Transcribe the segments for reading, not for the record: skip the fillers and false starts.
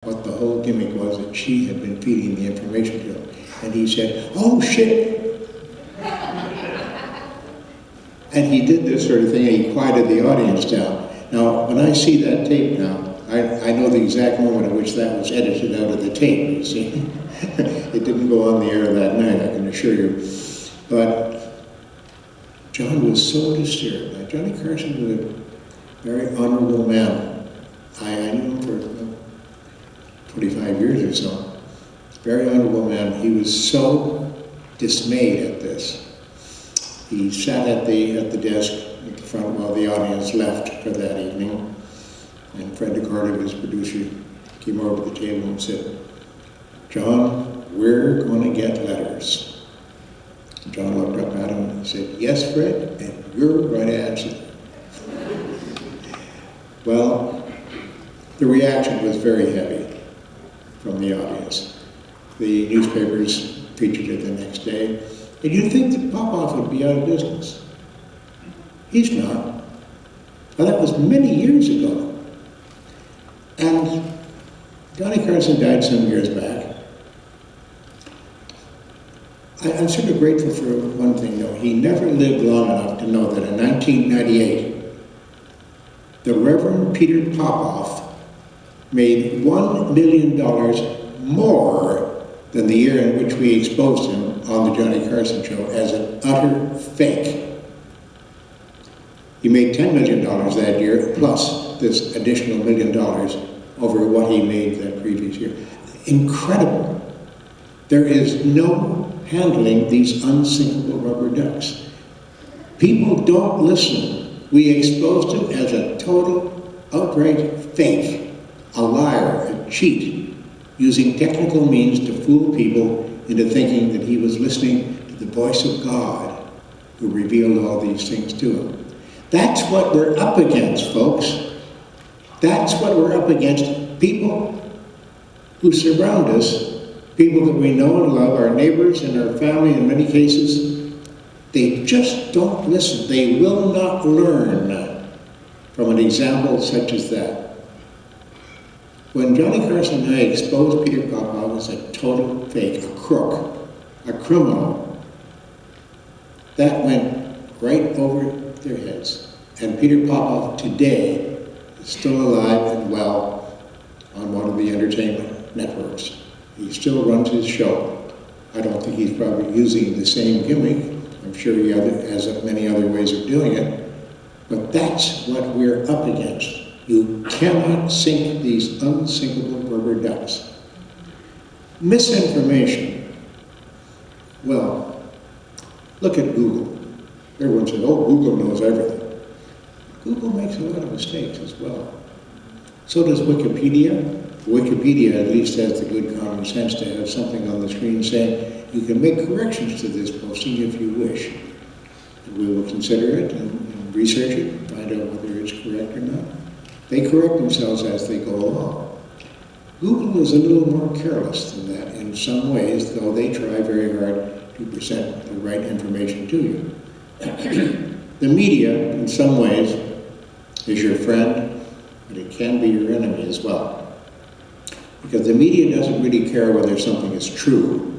what the whole gimmick was, that she had been feeding the information to him. And he said, "Oh shit!" And he did this sort of thing, and he quieted the audience down. Now, when I see that tape now, I know the exact moment at which that was edited out of the tape, you see. It didn't go on the air that night, I can assure you. But John was so disturbed. Now, Johnny Carson was a very honorable man. I knew him for 25 years or so. Very honorable man. He was so dismayed at this. He sat at the desk at the front while the audience left for that evening. And Fred DeCarter, his producer, came over to the table and said, "John, we're going to get letters." And John looked up at him and said, "Yes, Fred, and you're going to answer." Well, the reaction was very heavy from the audience. The newspapers featured it the next day. And you'd think that Popoff would be out of business. He's not. Well, that was many years ago. And Johnny Carson died some years back. I'm sort of grateful for one thing, though. He never lived long enough to know that in 1998, the Reverend Peter Popoff made $1 million more than the year in which we exposed him on the Johnny Carson show as an utter fake. He made $10 million that year, plus this additional $1 million over what he made that previous year. Incredible. There is no handling these unsinkable rubber ducks. People don't listen. We exposed him as a total, outright fake, a liar, a cheat, using technical means to fool people into thinking that he was listening to the voice of God, who revealed all these things to him. That's what we're up against, folks. That's what we're up against. People who surround us, people that we know and love, our neighbors and our family in many cases, they just don't listen. They will not learn from an example such as that. When Johnny Carson and I exposed Peter Popoff as a total fake, a crook, a criminal, that went right over their heads. And Peter Popoff today is still alive and well on one of the entertainment networks. He still runs his show. I don't think he's probably using the same gimmick. I'm sure he has many other ways of doing it. But that's what we're up against. You cannot sink these unsinkable rubber ducks. Misinformation. Well, look at Google. Everyone says, "Oh, Google knows everything." Google makes a lot of mistakes as well. So does Wikipedia. Wikipedia at least has the good common sense to have something on the screen saying, you can make corrections to this posting if you wish. And we will consider it and research it, find out whether it's correct or not. They correct themselves as they go along. Google is a little more careless than that in some ways, though they try very hard to present the right information to you. The media, in some ways, is your friend, but it can be your enemy as well. Because the media doesn't really care whether something is true.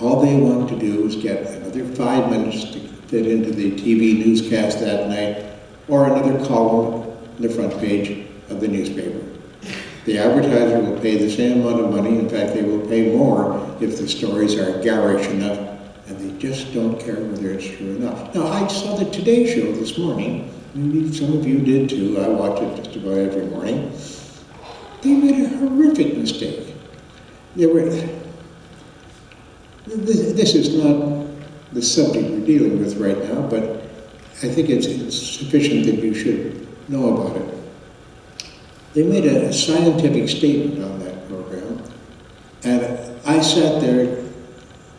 All they want to do is get another 5 minutes to fit into the TV newscast that night, or another column on the front page of the newspaper. The advertiser will pay the same amount of money. In fact, they will pay more if the stories are garish enough, and they just don't care whether it's true or not. Now, I saw the Today Show this morning. Maybe some of you did too. I watch it just about every morning. They made a horrific mistake. This is not the subject we're dealing with right now, but I think it's sufficient that you should know about it. They made a scientific statement on that program, and I sat there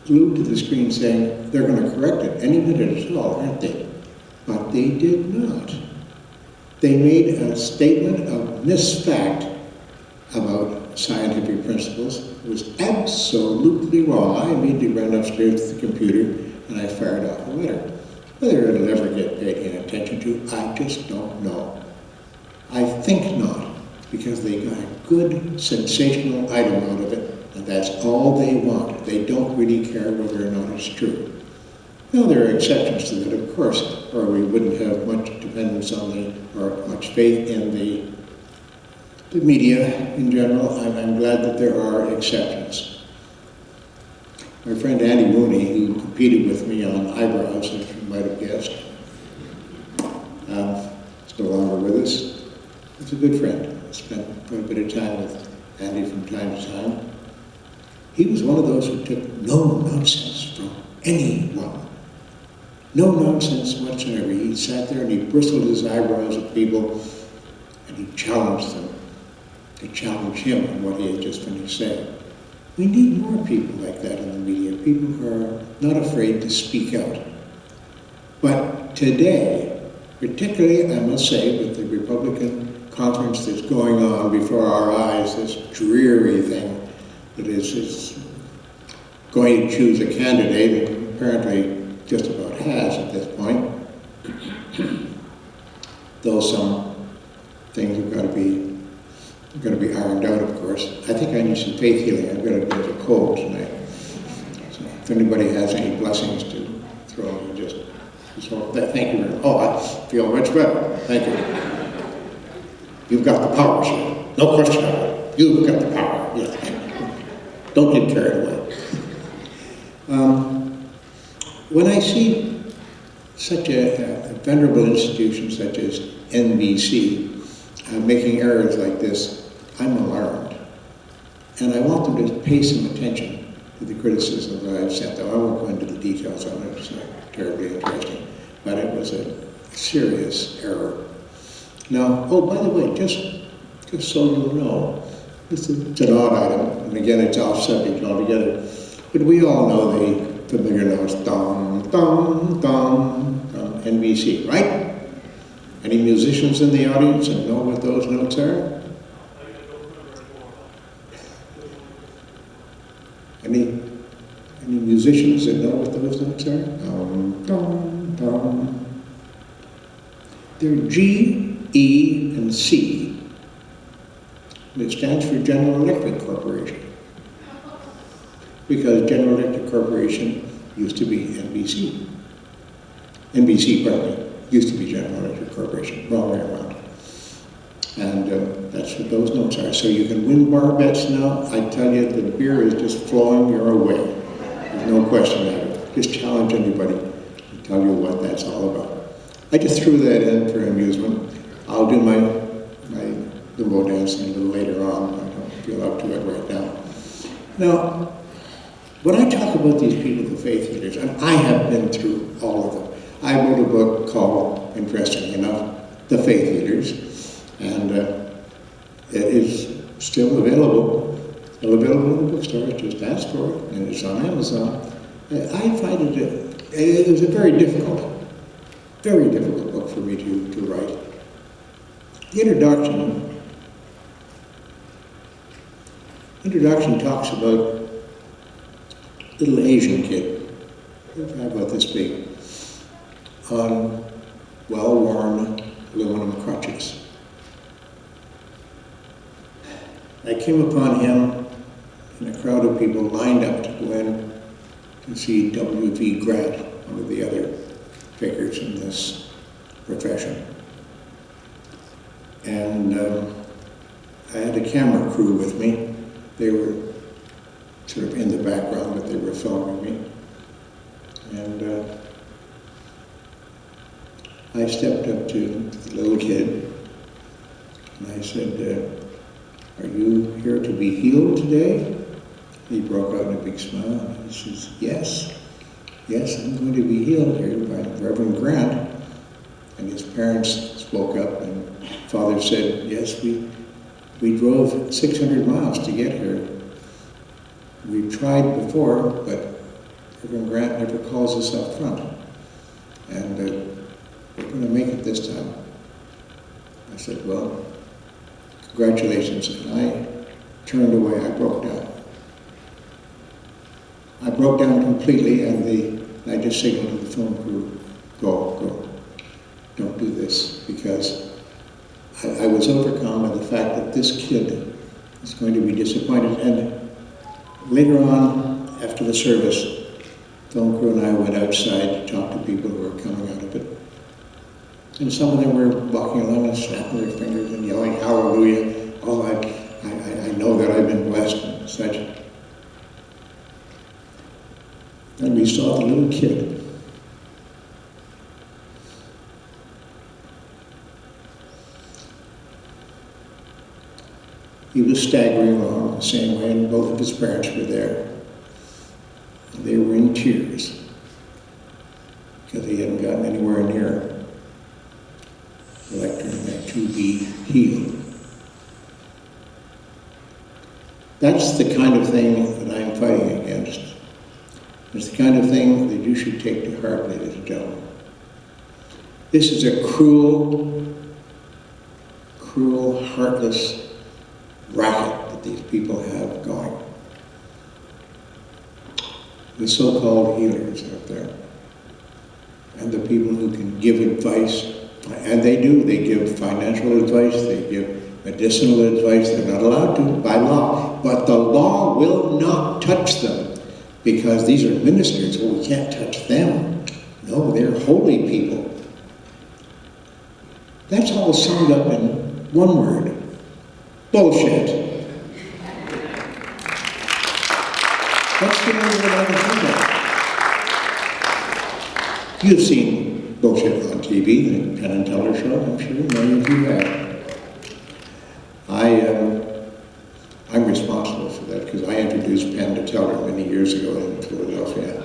glued to the screen saying, they're going to correct it any minute at all, aren't they? But they did not. They made a statement of misfact about scientific principles. It was absolutely wrong. I immediately ran upstairs to the computer and I fired off a letter. Whether it'll ever get paid any attention to, I just don't know. I think not. because they got a good, sensational item out of it, and that's all they want. They don't really care whether or not it's true. Now, there are exceptions to that, of course, or we wouldn't have much dependence on or much faith in the media in general. I'm glad that there are exceptions. My friend Andy Mooney, who competed with me on eyebrows, as you might have guessed, is no longer with us. He's a good friend. I spent quite a bit of time with Andy from time to time. He was one of those who took no nonsense from anyone. No nonsense whatsoever. He sat there and he bristled his eyebrows at people and he challenged them to challenge him on what he had just finished saying. We need more people like that in the media, people who are not afraid to speak out. But today, particularly, I must say, with the Republican conference that's going on before our eyes, this dreary thing that is going to choose a candidate that apparently just about has at this point, though some things have got to be ironed out, of course. I think I need some faith healing. I've got a bit of a cold tonight. So if anybody has any blessings to throw me, just hold that. Thank you very much. Oh, I feel much better. Thank you. You've got the power, sir. No question about it. You've got the power. Yes. Don't get carried away. When I see such a venerable institution such as NBC making errors like this, I'm alarmed. And I want them to pay some attention to the criticism that I've sent them. I won't go into the details on it, it's not terribly interesting, but it was a serious error. Now, oh, by the way, just so you know, it's an odd item, and again, it's off subject altogether, but we all know the familiar notes, dum, dum, dum, dum, NBC, right? Any musicians in the audience and know what those notes are? Any musicians that know what those notes are? Dum, dum, dum. They're G, E, and C. And it stands for General Electric Corporation. Because General Electric Corporation used to be NBC. NBC, pardon me, used to be General Electric Corporation, wrong way around. And that's what those notes are. So you can win bar bets now. I tell you, the beer is just flowing your way. There's no question about it. Just challenge anybody and tell you what that's all about. I just threw that in for amusement. I'll do my limbo dancing a little later on. I don't feel up to it right now. Now, when I talk about these people, the faith leaders, and I have been through all of them. I wrote a book called, interestingly enough, The Faith Leaders, and it is still available. Still available in the bookstore. Just ask for it, and it's on Amazon. I find it was a very difficult book for me to write. The introduction talks about a little Asian kid, about this big, on well-worn aluminum crutches. I came upon him in a crowd of people lined up to go in to see W.V. Grant, one of the other figures in this profession. And I had a camera crew with me. They were sort of in the background, but they were filming me. And I stepped up to the little kid and I said, are you here to be healed today? He broke out in a big smile and he says, yes, I'm going to be healed here by Reverend Grant. And his parents spoke up and Father said, yes, we drove 600 miles to get here. We tried before, but Reverend Grant never calls us up front. And we're going to make it this time. I said, well, congratulations. And I turned away. I broke down. I broke down completely, and I just signaled to the film crew, go. Don't do this, because I I was overcome by the fact that this kid is going to be disappointed. And later on, after the service, film crew and I went outside to talk to people who were coming out of it. And some of them were walking along and snapping their fingers and yelling, hallelujah. Oh, I know that I've been blessed and such. And we saw the little kid. He was staggering along the same way, and both of his parents were there. And they were in tears because he hadn't gotten anywhere near the lectern to be healed. That's the kind of thing that I'm fighting against. It's the kind of thing that you should take to heart, ladies and gentlemen. This is a cruel, heartless racket that these people have going. The so-called healers out there. And the people who can give advice. And they do. They give financial advice. They give medicinal advice. They're not allowed to by law. But the law will not touch them. Because these are ministers, well, we can't touch them. No, they're holy people. That's all summed up in one word. Bullshit. That's the only word I can think of. You've seen bullshit on TV, the Penn and Teller show, I'm sure many of you have. I'm responsible for that because I introduced Penn to Teller many years ago in Philadelphia.